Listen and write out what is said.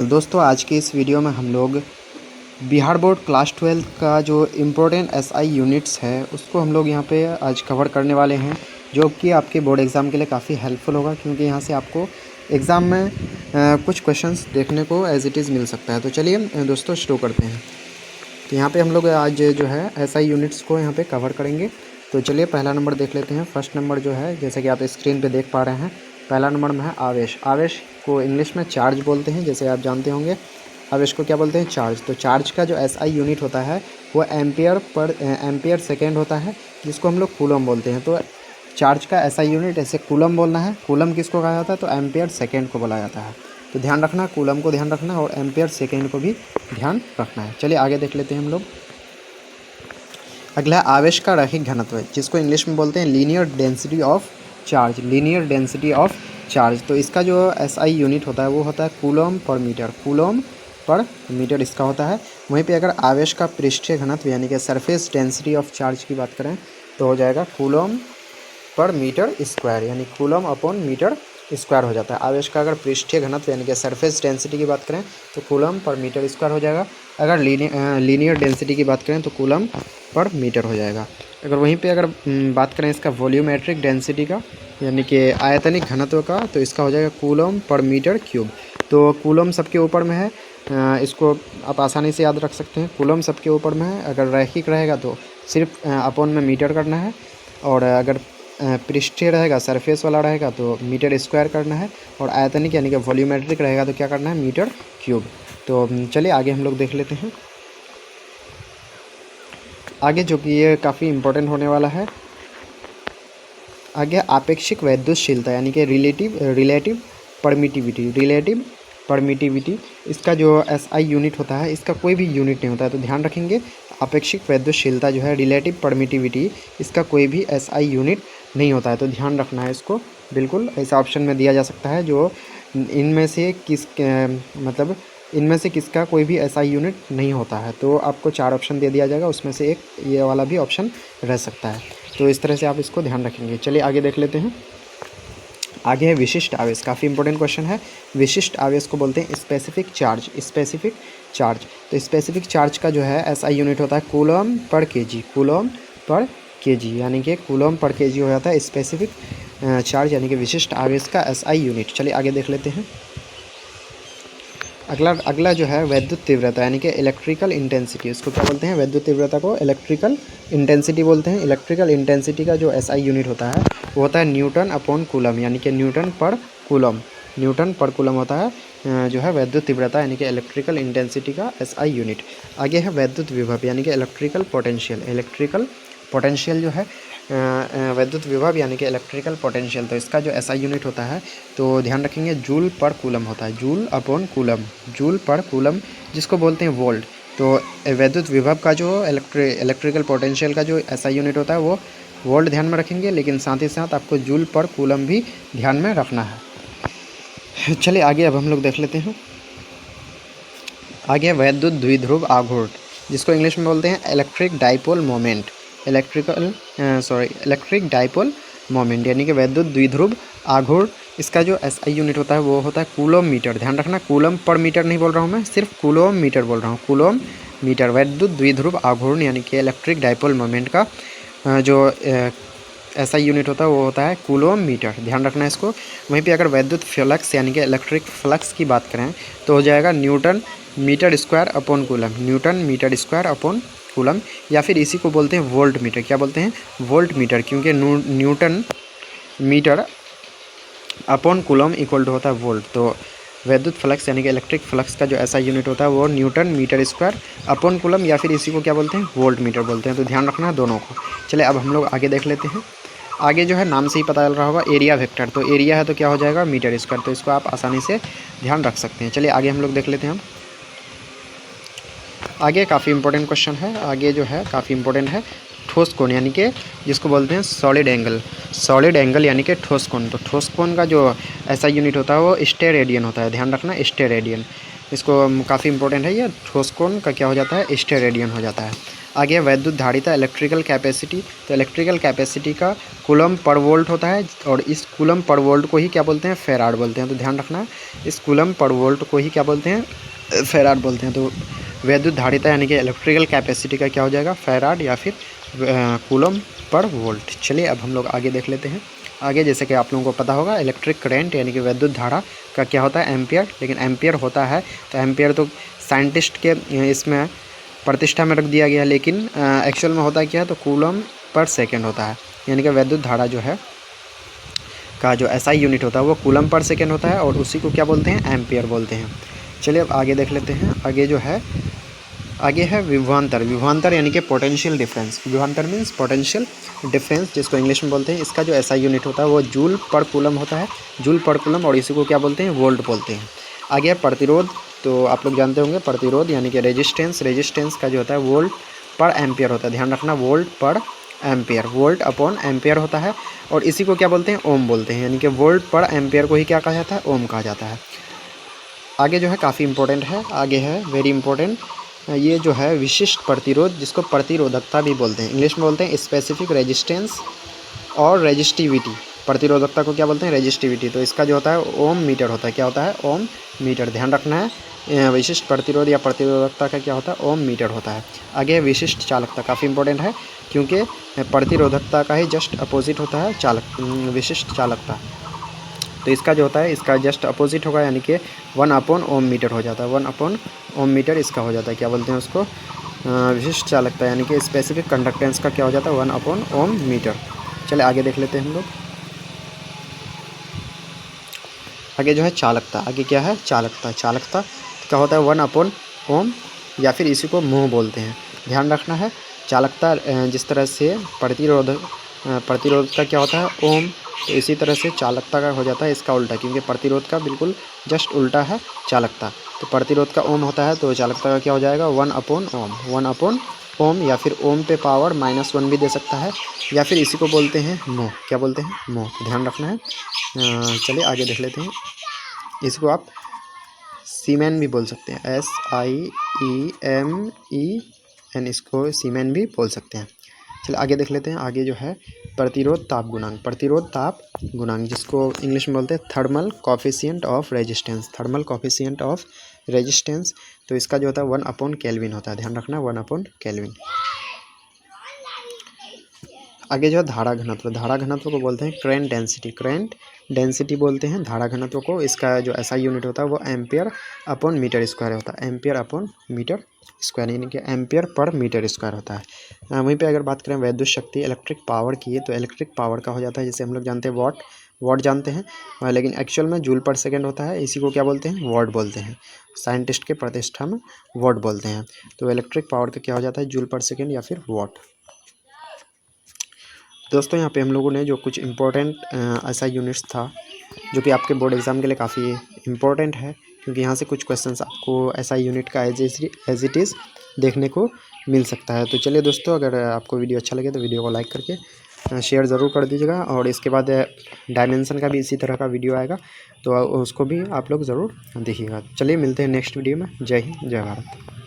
दोस्तों आज के इस वीडियो में हम लोग बिहार बोर्ड क्लास 12 का जो इम्पोर्टेंट एसआई यूनिट्स है उसको हम लोग यहाँ पे आज कवर करने वाले हैं, जो कि आपके बोर्ड एग्ज़ाम के लिए काफ़ी हेल्पफुल होगा, क्योंकि यहाँ से आपको एग्ज़ाम में कुछ क्वेश्चंस देखने को एज इट इज़ मिल सकता है। तो चलिए दोस्तों शुरू करते हैं। तो यहाँ पे हम लोग आज जो है एसआई यूनिट्स को यहाँ पे कवर करेंगे। तो चलिए पहला नंबर देख लेते हैं। फर्स्ट नंबर जो है, जैसे कि आप स्क्रीन पे देख पा रहे हैं, पहला नंबर में है आवेश। आवेश को इंग्लिश में चार्ज बोलते हैं, जैसे आप जानते होंगे। आवेश को क्या बोलते हैं? चार्ज। तो चार्ज का जो एसआई यूनिट होता है वो एम्पियर सेकेंड होता है, जिसको हम लोग कूलम बोलते हैं। तो चार्ज का एसआई यूनिट ऐसे कूलम बोलना है। कूलम किसको कहा जाता है? तो एम्पियर सेकेंड को बोला जाता है। तो ध्यान रखना, कूलम को ध्यान रखना और एम्पियर सेकेंड को भी ध्यान रखना है। चलिए आगे देख लेते हैं हम लोग। अगला है आवेश का रैखिक घनत्व, जिसको इंग्लिश में बोलते हैं linear density of charge. Linear density of charge. तो इसका जो एसआई यूनिट होता है वो होता है coulomb per metre. Coulomb per metre इसका होता है। वहीं पे अगर आवेश का पृष्ठीय घनत्व यानी कि सरफेस डेंसिटी ऑफ चार्ज की बात करें तो हो जाएगा कूलम पर मीटर स्क्वायर, यानी कूलम अपॉन मीटर स्क्वायर हो जाता है। आवेश का अगर पृष्ठीय घनत्व यानी कि सरफेस डेंसिटी की बात करें तो कूलम पर मीटर स्क्वायर हो जाएगा। अगर लीनियर डेंसिटी की बात करें तो कूलम पर मीटर हो जाएगा। अगर वहीं पे अगर बात करें इसका वॉल्यूमेट्रिक डेंसिटी का यानी कि आयतनिक घनत्व का, तो इसका हो जाएगा कूलम पर मीटर क्यूब। तो कूलम सबके ऊपर में है, इसको आप आसानी से याद रख सकते हैं। कूलम सबके ऊपर में है। अगर रैखिक रहेगा तो सिर्फ अपॉन में मीटर करना है, और अगर पृष्ठीय रहेगा, सरफेस वाला रहेगा तो मीटर स्क्वायर करना है, और आयतनिक यानी कि वॉल्यूमेट्रिक रहेगा तो क्या करना है? Metre cube. तो चलिए आगे हम लोग देख लेते हैं आगे, जो कि ये काफ़ी इम्पोर्टेंट होने वाला है। आगे आपेक्षिक वैद्युतशीलता यानी कि रिलेटिव परमिटिविटी। इसका जो एसआई यूनिट होता है, इसका कोई भी यूनिट नहीं होता है। तो ध्यान रखेंगे, आपेक्षिक वैद्युतशीलता जो है, रिलेटिव परमिटिविटी, इसका कोई भी एसआई यूनिट नहीं होता है। तो ध्यान रखना है इसको। बिल्कुल ऐसा ऑप्शन में दिया जा सकता है जो इनमें से किसका कोई भी एसआई यूनिट नहीं होता है। तो आपको 4 ऑप्शन दे दिया जाएगा, उसमें से एक ये वाला भी ऑप्शन रह सकता है। तो इस तरह से आप इसको ध्यान रखेंगे। चलिए आगे देख लेते हैं। आगे है विशिष्ट आवेश। काफ़ी इंपॉर्टेंट क्वेश्चन है। विशिष्ट आवेश को बोलते हैं स्पेसिफिक चार्ज। तो स्पेसिफिक चार्ज का जो है एसआई यूनिट होता है कूलम पर केजी, यानी कि कूलम पर केजी हो जाता है स्पेसिफिक चार्ज यानी कि विशिष्ट आवेश का एसआई यूनिट। चलिए आगे देख लेते हैं। अगला जो है वैद्युत तीव्रता यानी कि इलेक्ट्रिकल इंटेंसिटी। इसको क्या बोलते हैं? वैद्युत तीव्रता को इलेक्ट्रिकल इंटेंसिटी बोलते हैं। इलेक्ट्रिकल इंटेंसिटी का जो एसआई यूनिट होता है वो होता है न्यूटन अपॉन कूलम, यानी कि न्यूटन पर कूलम होता है जो है वैद्युत तीव्रता यानी कि इलेक्ट्रिकल इंटेंसिटी का एसआई यूनिट। आगे है वैद्युत विभव यानी कि इलेक्ट्रिकल पोटेंशियल जो है वैद्युत विभव यानी कि इलेक्ट्रिकल पोटेंशियल। तो इसका जो एसआई यूनिट होता है तो ध्यान रखेंगे जूल पर कूलम होता है। जूल पर कूलम, जिसको बोलते हैं वोल्ट। तो वैद्युत विभव का जो इलेक्ट्रिकल पोटेंशियल का जो एसआई यूनिट होता है वो वोल्ट ध्यान में रखेंगे, लेकिन साथ ही साथ आपको जूल पर कूलम भी ध्यान में रखना है। चलिए आगे अब हम लोग देख लेते हैं। आगे वैद्युत द्विध्रुव आघूर्ण, जिसको इंग्लिश में बोलते हैं इलेक्ट्रिक डाइपोल मोमेंट यानी कि वैद्युत द्विध्रुव आघूर्ण। इसका जो एसआई यूनिट होता है वो होता है कूलम मीटर। ध्यान रखना, कूलम पर मीटर नहीं बोल रहा हूँ मैं, सिर्फ कूलम मीटर बोल रहा हूँ। कूलम मीटर वैद्युत द्विध्रुव आघूर्ण यानी कि इलेक्ट्रिक डाइपोल मोमेंट का जो एसआई यूनिट होता है वो होता है कूलम मीटर। ध्यान रखना है इसको। वहीं पे अगर वैद्युत फ्लक्स यानी कि इलेक्ट्रिक फ्लक्स की बात करें तो हो जाएगा newton metre square upon coulomb, या फिर इसी को बोलते हैं वोल्ट मीटर। क्या बोलते हैं? वोल्ट मीटर, क्योंकि newton metre upon coulomb equal to होता है वोल्ट। तो वैद्युत फ्लक्स यानी कि इलेक्ट्रिक फ्लक्स का जो ऐसा यूनिट होता है वो newton metre square upon coulomb, या फिर इसी को क्या बोलते हैं? वोल्ट मीटर बोलते हैं। तो ध्यान रखना दोनों को। चलिए अब हम लोग आगे देख लेते हैं। आगे जो है नाम से ही पता चल रहा होगा एरिया वेक्टर। तो एरिया है तो क्या हो जाएगा? Metre square. तो इसको आप आसानी से ध्यान रख सकते हैं। चलिए आगे हम लोग देख लेते हैं। आगे काफ़ी इंपॉर्टेंट क्वेश्चन है। आगे जो है काफ़ी इंपॉर्टेंट है ठोस कोण, यानी कि जिसको बोलते हैं सॉलिड एंगल यानी कि ठोस कोण। तो ठोस कोण का जो ऐसा यूनिट होता है वो स्टेरेडियन होता है। ध्यान रखना, स्टेरेडियन। इसको काफ़ी इंपॉर्टेंट है ये। ठोस कोण का क्या हो जाता है? स्टेरेडियन हो जाता है। आगे है वैद्युत धारिता इलेक्ट्रिकल कैपेसिटी। तो इलेक्ट्रिकल कैपेसिटी का कूलम पर वोल्ट होता है और इस कूलम पर वोल्ट को ही क्या बोलते हैं, फेराड बोलते हैं। तो ध्यान रखना, इस कूलम पर वोल्ट को ही क्या बोलते हैं, फेराड बोलते हैं। तो वैद्युत धारिता यानी कि इलेक्ट्रिकल कैपेसिटी का क्या हो जाएगा, फेराड या फिर कूलम पर वोल्ट। चलिए अब हम लोग आगे देख लेते हैं। आगे जैसे कि आप लोगों को पता होगा इलेक्ट्रिक करंट यानी कि विद्युत धारा का क्या होता है, एम्पियर। लेकिन एम्पियर होता है तो एम्पियर तो साइंटिस्ट के इसमें प्रतिष्ठा में रख दिया गया, लेकिन एक्चुअल में होता क्या है, तो कूलम पर सेकेंड होता है। यानी कि विद्युत धारा जो है का जो एसआई यूनिट होता है वो कूलम पर सेकेंड होता है और उसी को क्या बोलते हैं, एम्पियर बोलते हैं। चलिए अब आगे देख लेते हैं। आगे जो है, आगे है विभवांतर। विभवांतर यानी कि पोटेंशियल डिफरेंस। विभवांतर मीन्स पोटेंशियल डिफरेंस, जिसको इंग्लिश में बोलते हैं। इसका जो एसआई यूनिट होता है वो जूल पर कूलम होता है, जूल पर कूलम, और इसी को क्या बोलते हैं, वोल्ट बोलते हैं। आगे है प्रतिरोध। तो आप लोग जानते होंगे प्रतिरोध यानी कि रेजिस्टेंस। रेजिस्टेंस का जो होता है वोल्ट पर एम्पियर होता है। ध्यान रखना, वोल्ट पर एम्पियर, वोल्ट अपॉन एम्पियर होता है और इसी को क्या बोलते हैं, ओम बोलते हैं। यानी कि वोल्ट पर एम्पियर को ही क्या कहा जाता है, ओम कहा जाता है। आगे जो है काफ़ी इंपॉर्टेंट है, आगे है वेरी इंपॉर्टेंट, ये जो है विशिष्ट प्रतिरोध, जिसको प्रतिरोधकता भी बोलते हैं। इंग्लिश में बोलते हैं स्पेसिफिक रेजिस्टेंस और रेजिस्टिविटी। प्रतिरोधकता को क्या बोलते हैं, रेजिस्टिविटी। तो इसका जो होता है ओम मीटर होता है। क्या होता है, ओम मीटर। ध्यान रखना है, विशिष्ट प्रतिरोध या प्रतिरोधकता का क्या होता है, ओम मीटर होता है। आगे विशिष्ट चालकता, काफ़ी इंपॉर्टेंट है क्योंकि प्रतिरोधकता का ही जस्ट अपोजिट होता है विशिष्ट चालकता। तो इसका जो होता है, इसका जस्ट अपोजिट होगा, यानी कि 1 ओम मीटर हो जाता है। 1 ओम मीटर इसका हो जाता है। क्या बोलते हैं उसको, विशिष्ट चालकता, यानी कि स्पेसिफिक कंडक्टेंस का क्या हो जाता है, 1 ओम मीटर। चले आगे देख लेते हैं हम लोग। आगे जो है चालकता। आगे क्या है, चालकता। चालकता क्या होता है, 1 ओम, या फिर इसी को मोह बोलते हैं। ध्यान रखना है, चालकता जिस तरह से प्रतिरोध का क्या होता है, ओम, तो इसी तरह से चालकता का हो जाता है इसका उल्टा, क्योंकि प्रतिरोध का बिल्कुल जस्ट उल्टा है चालकता। तो प्रतिरोध का ओम होता है तो चालकता का क्या हो जाएगा, 1 ओम, या फिर ओम पे पावर -1 भी दे सकता है, या फिर इसी को बोलते हैं मोह। क्या बोलते हैं, मोह। ध्यान रखना है। चलिए आगे देख लेते हैं। इसको आप सीमेन भी बोल सकते हैं, SIEMEN, इसको सीमेन भी बोल सकते हैं। चलिए आगे देख लेते हैं। आगे जो है प्रतिरोध ताप गुणांक। प्रतिरोध ताप गुणांक, जिसको इंग्लिश में बोलते हैं thermal coefficient of resistance. Thermal coefficient of resistance. तो इसका जो होता है 1 केल्विन होता है। ध्यान रखना, 1 केल्विन। आगे जो है धारा घनत्व। धारा घनत्व को बोलते हैं करंट डेंसिटी। करंट डेंसिटी बोलते हैं धारा घनत्व को। इसका जो एसआई यूनिट होता है वो एम्पियर अपॉन मीटर स्क्वायर होता है। एम्पियर अपॉन मीटर स्क्वायर, यानी कि एम्पियर पर मीटर स्क्वायर होता है। वहीं पे अगर बात करें वैद्युत शक्ति, इलेक्ट्रिक पावर की है, तो इलेक्ट्रिक पावर का हो जाता है, जैसे हम लोग जानते हैं वॉट जानते हैं, लेकिन एक्चुअल में जूल पर सेकेंड होता है। इसी को क्या बोलते हैं, वॉट बोलते हैं। साइंटिस्ट के प्रतिष्ठा में वॉट बोलते हैं। तो इलेक्ट्रिक पावर का क्या हो जाता है, जूल पर सेकेंड या फिर वॉट। दोस्तों यहाँ पे हम लोगों ने जो कुछ इम्पोर्टेंट एसआई यूनिट्स था, जो कि आपके बोर्ड एग्ज़ाम के लिए काफ़ी इम्पोर्टेंट है, क्योंकि यहाँ से कुछ क्वेश्चंस आपको एसआई यूनिट का एज इट इज़ देखने को मिल सकता है। तो चलिए दोस्तों, अगर आपको वीडियो अच्छा लगे तो वीडियो को लाइक करके शेयर ज़रूर कर दीजिएगा, और इसके बाद डायमेंशन का भी इसी तरह का वीडियो आएगा, तो उसको भी आप लोग ज़रूर देखिएगा। चलिए मिलते हैं नेक्स्ट वीडियो में। जय हिंद, जय भारत।